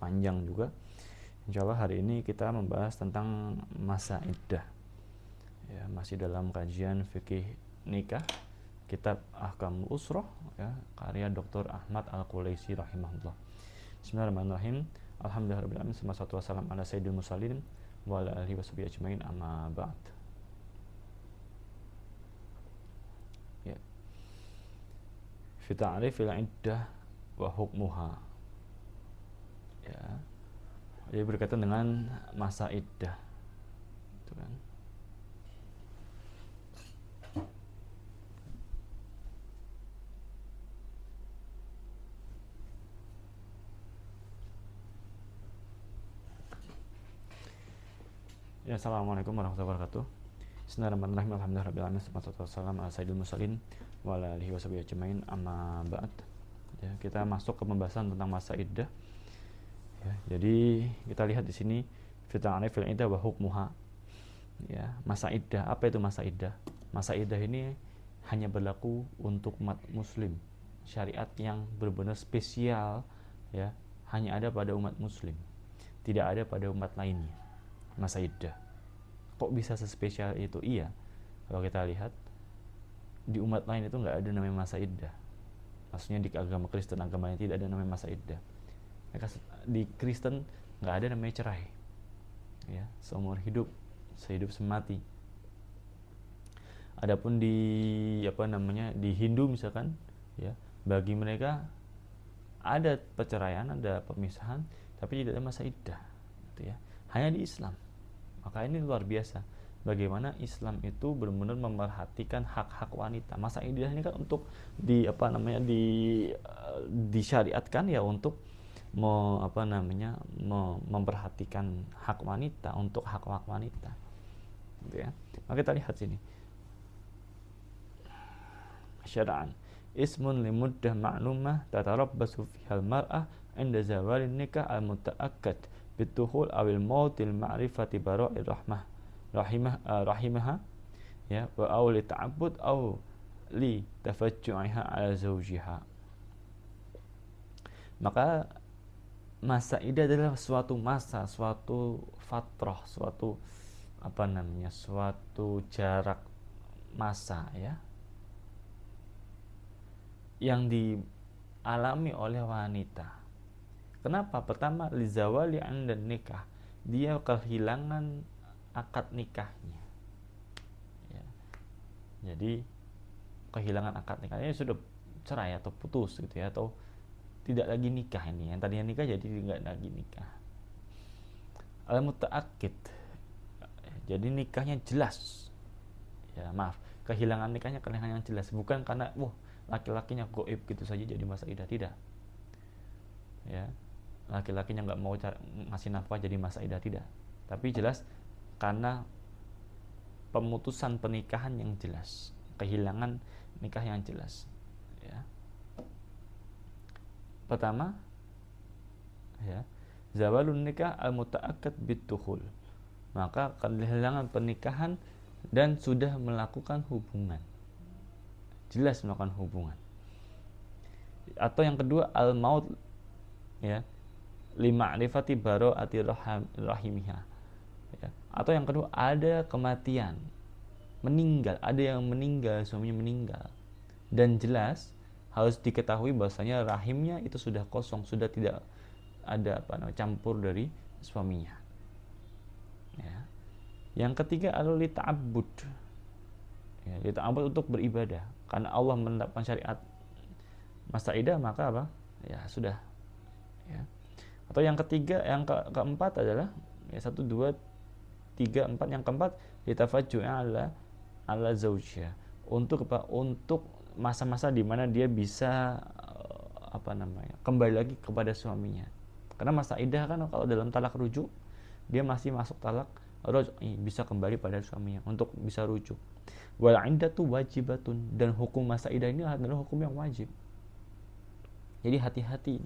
panjang juga. Insyaallah hari ini kita membahas tentang masa iddah. Ya, masih dalam kajian fikih nikah, kitab Ahkamul Usrah, ya, karya Dr. Ahmad Al-Qulaisi rahimahullah. Bismillahirrahmanirrahim. Alhamdulillahirabbil alamin, wassalatu wassalamu ala sayyidil mursalin wa ala alihi washabihi ajmain, amma ba'd. Ya. Fi ta'rifil iddah wa hukmuha. Ya. Jadi berkaitan dengan masa iddah. Itu kan. Ya, assalamualaikum warahmatullahi wabarakatuh. Bismillahirrahmanirrahim. Alhamdulillahirabbil alamin, wassalatu wassalamu ala sayyidil mursalin wa ala alihi washabihi ajmain, amma ba'd. Ya, kita masuk ke pembahasan tentang masa iddah. Ya, jadi kita lihat di sini fi ta'rifil iddah wa hukmuha. Ya, masa iddah, apa itu masa iddah? Masa iddah ini hanya berlaku untuk umat muslim. Syariat yang benar-benar spesial, ya, hanya ada pada umat muslim. Tidak ada pada umat lainnya. Masa iddah. Kok bisa sespesial itu? Iya, kalau kita lihat di umat lain itu nggak ada namanya masa iddah. Maksudnya di agama Kristen, agama yang tidak ada namanya masa iddah. Di Kristen nggak ada namanya cerai, ya, seumur hidup, sehidup semati. Adapun di di Hindu misalkan, ya, bagi mereka ada perceraian, ada pemisahan, tapi tidak ada masa iddah, gitu ya. Hanya di Islam. Maka ini luar biasa bagaimana Islam itu benar-benar memerhatikan hak-hak wanita. Masa iddah ini kan untuk disyariatkan ya untuk memperhatikan hak wanita, untuk hak-hak wanita, gitu ya. Maka kita lihat sini. Syara'an ismun limuddah ma'lumah tatarabbasu fihal mar'ah inda zawalin nikah al-muta'akkad bituhul awil mautil ma'rifati bara'ir rahimaha, ya, wa aw li ta'abbud aw li tafajju'iha ala zawjiha. Maka masa iddah adalah suatu masa, suatu fatrah, suatu suatu jarak masa, ya, yang dialami oleh wanita. Kenapa? Pertama, lizawali andan nikah, dia kehilangan akad nikahnya, ya. Jadi kehilangan akad nikahnya, sudah cerai atau putus, gitu ya, atau tidak lagi nikah ini. Yang tadinya nikah jadi tidak lagi nikah. Al-muta'akkid, jadi nikahnya jelas, ya, maaf, kehilangan nikahnya kehilangan yang jelas, bukan karena laki-lakinya goib gitu saja jadi masa iddah, tidak, ya. Laki-lakinya nggak mau ngasih nafkah jadi masa iddah, tidak, tapi jelas karena pemutusan pernikahan yang jelas, kehilangan nikah yang jelas, ya. Pertama, ya, zawalun nikah al-muta'akkad bituhul, maka kehilangan pernikahan dan sudah melakukan hubungan, jelas melakukan hubungan. Atau yang kedua, al-maut, ya, lima'rifati bara'ati rahimiha, ya. Atau yang kedua, ada kematian, meninggal, ada yang meninggal, suaminya meninggal, dan jelas harus diketahui bahwasanya rahimnya itu sudah kosong, sudah tidak ada campur dari suaminya, ya. Yang ketiga, li ta'abbud, ya, li ta'abbud untuk beribadah karena Allah menetapkan syariat masa iddah, maka apa? Ya sudah, ya. Atau yang ketiga, yang keempat adalah, ya, 1, 2, 3, 4, yang keempat litafajju'a ala zaujha, untuk apa? Untuk masa-masa di mana dia bisa kembali lagi kepada suaminya. Karena masa iddah kan kalau dalam talak rujuk, dia masih masuk talak ruj'i, bisa kembali pada suaminya untuk bisa rujuk. Wal iddatu wajibatun, dan hukum masa iddah ini adalah hukum yang wajib. Jadi hati-hati,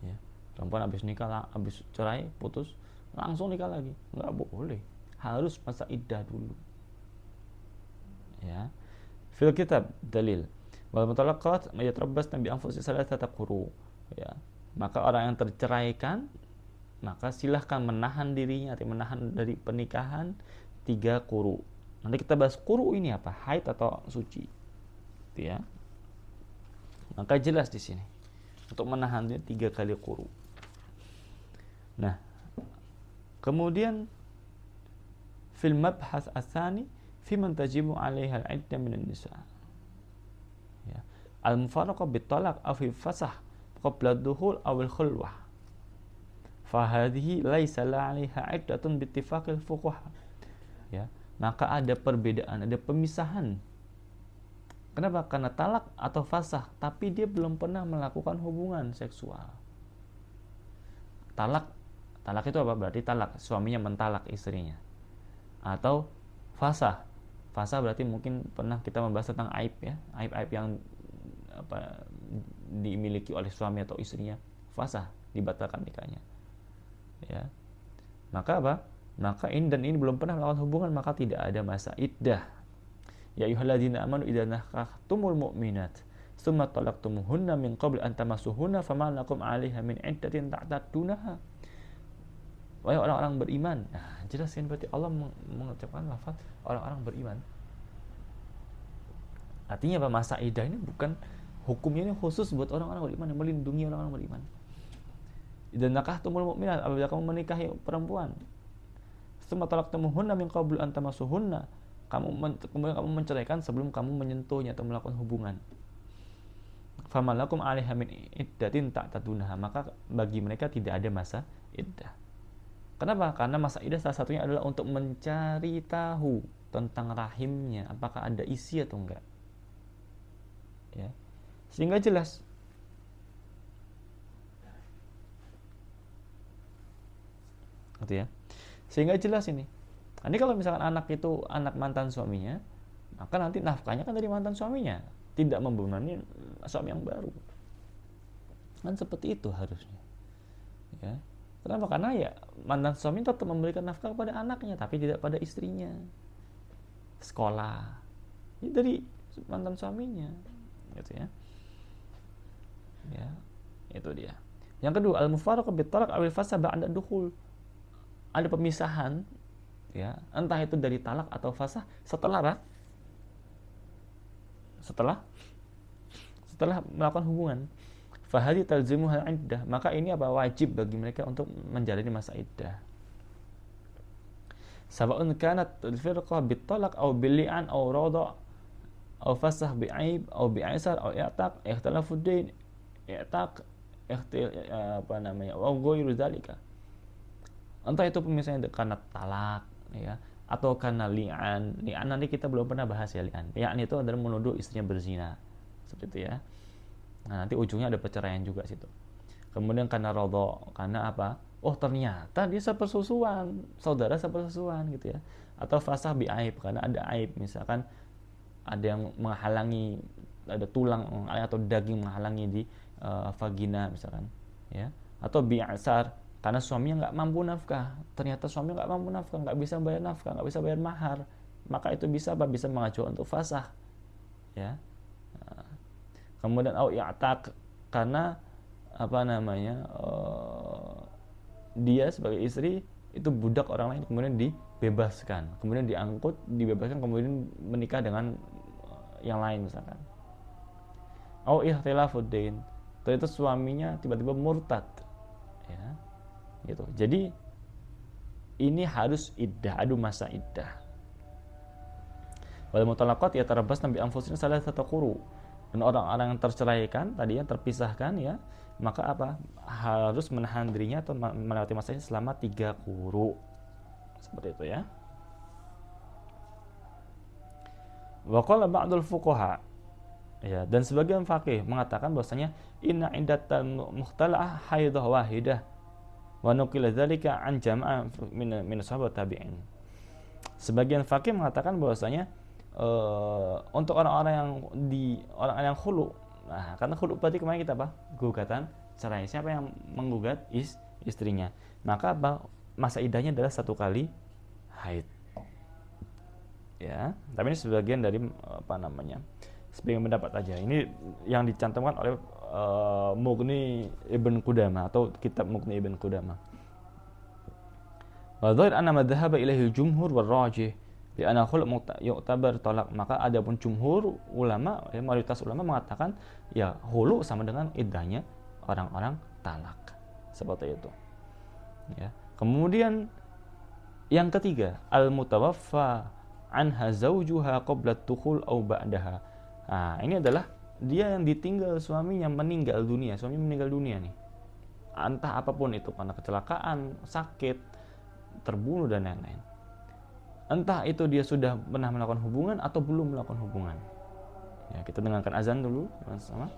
ya. Perempuan habis nikah, habis cerai, putus, langsung nikah lagi, nggak boleh, harus masa iddah dulu, ya. Fil kitab dalil wal mutallaqat yatrabbasna bi anfusihim thalathata quru, ya. Maka orang yang terceraikan, maka silahkan menahan dirinya, artinya menahan dari pernikahan 3 quru. Nanti kita bahas quru ini apa, haid atau suci, gitu ya. Maka jelas di sini untuk menahannya 3 kali quru. Nah, kemudian fil mabhas asani fi man tajibu 'alaiha al-'iddah min an-nisa. Ya. Al-mufaraqah bit-talaq aw fi fasah qabla ad-dukhul aw al-khulwah. Fa hadhihi laisa 'alaiha 'iddatun bi ittifaqil fuqaha. Ya. Maka ada perbedaan, ada pemisahan. Kenapa? Karena talak atau fasah, tapi dia belum pernah melakukan hubungan seksual. Talak itu apa? Berarti talak, suaminya mentalak istrinya. Atau fasah. Fasah berarti mungkin pernah kita membahas tentang aib ya, aib-aib yang apa dimiliki oleh suami atau istrinya. Fasah, dibatalkan nikahnya. Ya. Maka apa? Maka ini dan ini belum pernah melakukan hubungan, maka tidak ada masa iddah. Ya ayyuhalladzina amanu idza nakahtumul mu'minat tsumma talaqtumuhunna min qabl an tamassuhunna fama lakum 'alaiha min 'iddatin ta'taddunaha. Wahai orang-orang beriman. Nah, jelas kan berarti Allah mengucapkan lafaz orang-orang beriman. Artinya apa? Masa iddah ini bukan hukumnya ini khusus buat orang-orang beriman, yang melindungi orang-orang beriman. Idza nakahtumul mu'minat, apabila kamu menikahi perempuan, tsumma talaqtumuhunna min qabl an tamassuhunna, kemudian kamu menceraikan sebelum kamu menyentuhnya atau melakukan hubungan. Famalakum 'alaiha min iddatin ta'tadunaha, maka bagi mereka tidak ada masa iddah. Kenapa? Karena masa iddah salah satunya adalah untuk mencari tahu tentang rahimnya, apakah ada isi atau enggak. Ya. Sehingga jelas. Gitu ya. Sehingga jelas ini. Nanti kalau misalkan anak itu anak mantan suaminya, maka nanti nafkahnya kan dari mantan suaminya, tidak membebani suami yang baru. Kan seperti itu harusnya. Ya. Kenapa? Karena ya mantan suami tetap memberikan nafkah kepada anaknya, tapi tidak pada istrinya. Sekolah. Ini dari mantan suaminya. Gitu ya. Ya, itu dia. Yang kedua, al-mufaraqah bit-talaq awil fasah ba'da dukhul. Ada pemisahan, ya, entah itu dari talak atau fasah setelah apa? Setelah melakukan hubungan. Fahadi talzimuha iddah, maka ini apa? Wajib bagi mereka untuk menjalani masa iddah. Sawa'un kanat al-firqah bit-talaq aw bil-li'an aw rada aw fasah bi'aib aw bi'isar aw i'taq ikhtalafu ad-din i'taq apa namanya wa ghairu dzalika. Entah itu pemisahannya karena talak, ya, atau karena li'an. Li'an nanti kita belum pernah bahas ya, li'an. Li'an itu adalah menuduh istrinya berzina, seperti itu ya. Nah, nanti ujungnya ada perceraian juga situ. Kemudian karena rodho, karena apa? Oh, ternyata dia sepersusuan, saudara sepersusuan gitu ya. Atau fasah bi aib, karena ada aib, misalkan ada yang menghalangi, ada tulang atau daging menghalangi di vagina misalkan, ya. Atau bi asar, karena suaminya nggak mampu nafkah, ternyata suaminya nggak mampu nafkah, nggak bisa bayar nafkah, nggak bisa bayar mahar, maka itu bisa apa? Bisa mengajukan untuk fasah, ya. Kemudian au i'taq, karena apa namanya dia sebagai istri itu budak orang lain, kemudian dibebaskan, kemudian diangkut, dibebaskan, kemudian menikah dengan yang lain misalkan. Au ikhtilafuddin, ternyata suaminya tiba-tiba murtad, ya. Gitu. Jadi ini harus iddah, adu masa iddah. Wal mutalaqat yatarabbasna bi anfusihim salasata quru. Dan orang-orang yang terceraikan tadi yang terpisahkan, ya, maka apa? Harus menahan dirinya atau melewati masanya selama 3 quru. Seperti itu ya. Wa qala ba'dul fuqaha, ya, dan sebagian fakih mengatakan bahwasanya inna iddatal mukhtala'ah haidah wahidah. Wa nuqila dzalika an jama'ah min sahabat tabi'in. Sebagian fakih mengatakan bahwasanya untuk orang-orang yang khulu. Nah, karena khulu berarti kemarin kita apa? Gugatan cerai. Siapa yang menggugat? Istrinya. Maka apa? Masa iddahnya adalah 1 kali haid. Ya, tapi ini sebagian dari apa namanya? Sebagian pendapat aja. Ini yang dicantumkan oleh Mughni Ibn Qudamah atau kitab Mughni Ibn Qudamah. Wa dhahir anna madhhab ilaihi jumhur wal rajih bi anna khulu yu'tabar talaq. Maka adapun jumhur ulama, ya, mayoritas ulama mengatakan ya khulu sama dengan iddahnya orang-orang talak. Seperti itu. Ya. Kemudian yang ketiga, al-mutawaffa anha zawjuha qabla tukhul aw ba'daha. Nah, ini adalah dia yang ditinggal suaminya meninggal dunia, suami meninggal dunia nih. Entah apapun itu, karena kecelakaan, sakit, terbunuh dan lain-lain. Entah itu dia sudah pernah melakukan hubungan atau belum melakukan hubungan. Ya, kita dengarkan azan dulu sama-sama.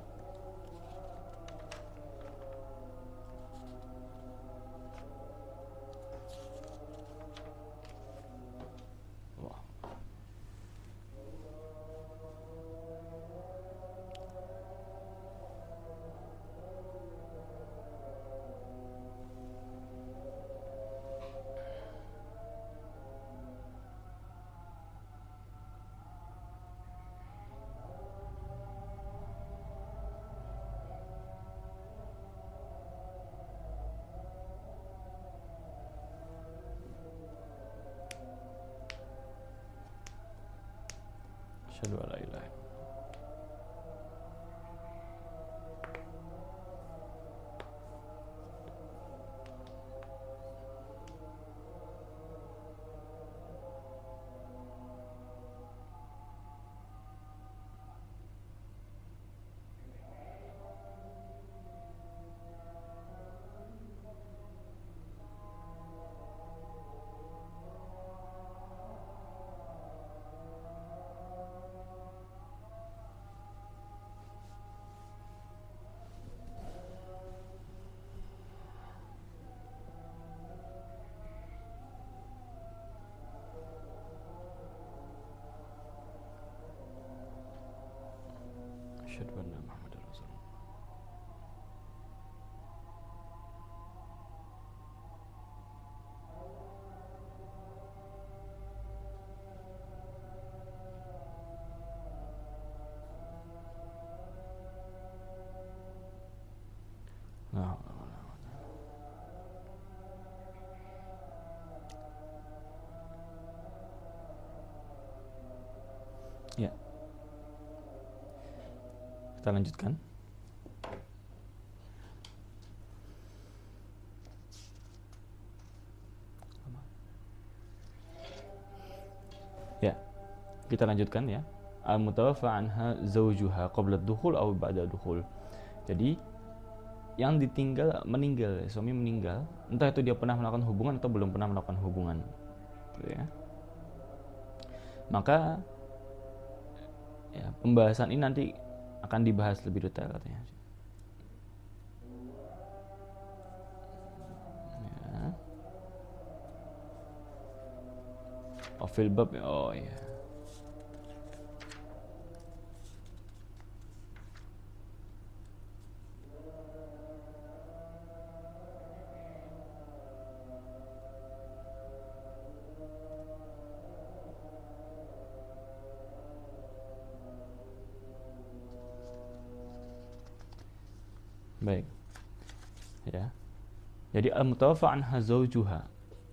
Asyhadu an la ilaha illallah. Asyhadu anna Muhammadar Rasulullah. Nah, ya, kita lanjutkan. Ya, kita lanjutkan ya. Al-mutawaffa anha zawjuha qabla dukhul aw ba'da dukhul. Jadi yang ditinggal meninggal, suami meninggal, entah itu dia pernah melakukan hubungan atau belum pernah melakukan hubungan, gitu ya. Maka ya, pembahasan ini nanti akan dibahas lebih detail katanya. Ya. Oh, fil bab, oh ya. Baik. Ya. Jadi al-mutawaffa anha zawjuha,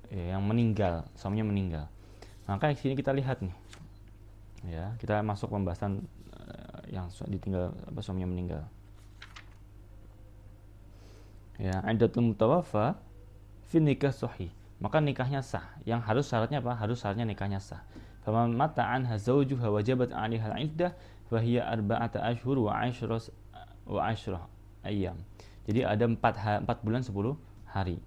ya, yang meninggal, suaminya meninggal. Maka di sini kita lihat nih. Ya, kita masuk pembahasan yang ditinggal apa suaminya meninggal. Ya, iddatul mutawaffa fi nikah sahih. Maka nikahnya sah. Yang harus syaratnya apa? Harus syaratnya nikahnya sah. Faman mata anha zawjuha wajabat 'alaiha al-'iddah wa hiya arba'ata ashhur wa 'ashrah ayyam. Jadi ada 4 bulan 10 hari.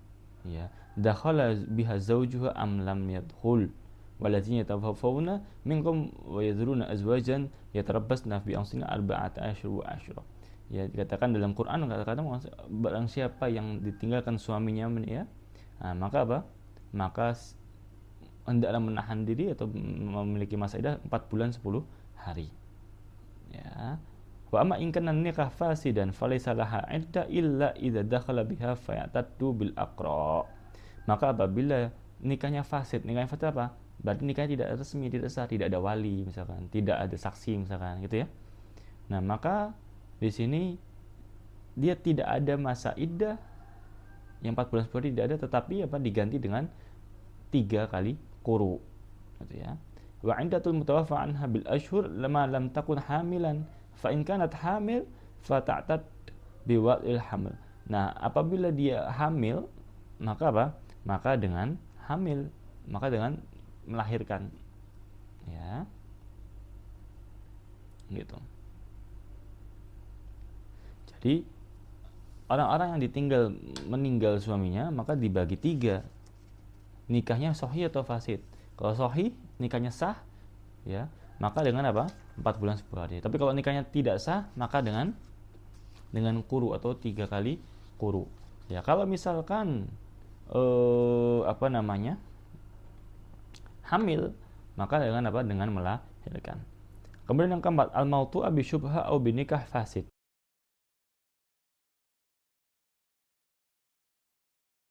Ya. Dakhala biha zawjuha am lam yadkhul. Walladzina yatawaffawna minkum wa yadhuruna azwajan yatarabbasna bi anfusina arba'ata ashhur wa 'ashrah. Ya, dikatakan dalam Quran, kata-kata barang siapa yang ditinggalkan suaminya, ya, nah, maka apa? Maka hendaklah menahan diri atau memiliki masa iddah 4 bulan 10 hari. Ya. Wa amma in kana nikah fasidan falaysa laha iddah illa idza dakhala biha fayataddu bil aqra. Maka apabila nikahnya fasid apa? Berarti nikahnya tidak resmi, tidak sah, tidak ada wali misalkan, tidak ada saksi misalkan, gitu ya. Nah, maka di sini dia tidak ada masa iddah, yang 4 bulan 10 hari tidak ada, tetapi apa, diganti dengan 3 kali quru, gitu ya. Wa indatul mutawaffa anha bil ashhur lama lam takun hamilan fa in kanat hamil fa ta'tad bi wad'il hamil. Nah, apabila dia hamil, maka apa? Maka dengan hamil, maka dengan melahirkan, ya. Gitu. Jadi orang-orang yang meninggal suaminya, maka dibagi 3. Nikahnya sahih atau fasid. Kalau sahih, nikahnya sah, ya, maka dengan apa? 4 bulan 10 hari. Tapi kalau nikahnya tidak sah, maka dengan quru atau 3 kali quru. Ya, kalau misalkan hamil, maka dengan apa? Dengan melahirkan. Kemudian yang keempat, al-mautu'a bi syubha au bi nikah fasid.